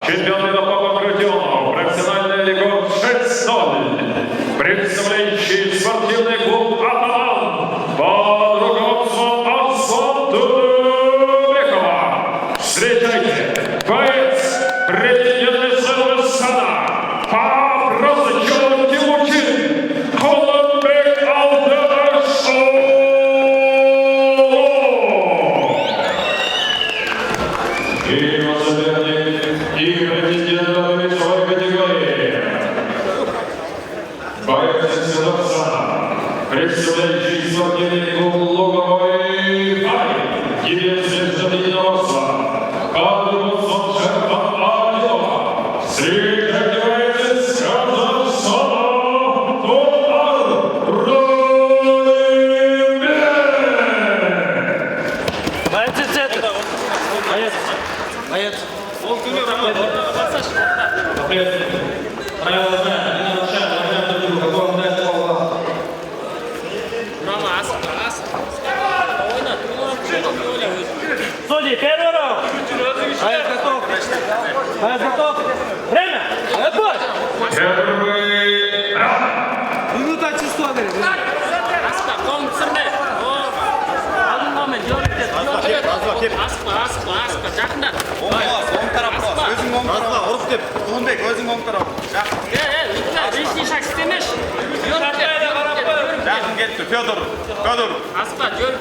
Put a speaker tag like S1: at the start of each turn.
S1: чемпион мира по Багратиону, профессиональная лига 6-0, представляющий спортивный клуб «Атаман» под руководством Аслана Дубекова. Встречайте, боец, претендент целого сана, по прозвищу Тимучин, Холодбек Алдашов. И соперник, и претендент весовой категории. Боец из Казахстана, представляющий спортивный клуб «Луговой Фай», единственный забитого роста, под руководством Шерхан Адилова. Встречайте боец из Казахстана, Тонар Ройбек.
S2: Боец.
S3: Судьи, первый раунд. Боец готов. Боец готов. Время. Отбой.
S1: Первый раунд.
S3: Минута чувства, говорит.
S2: Федор.
S4: Aspa, Fedor.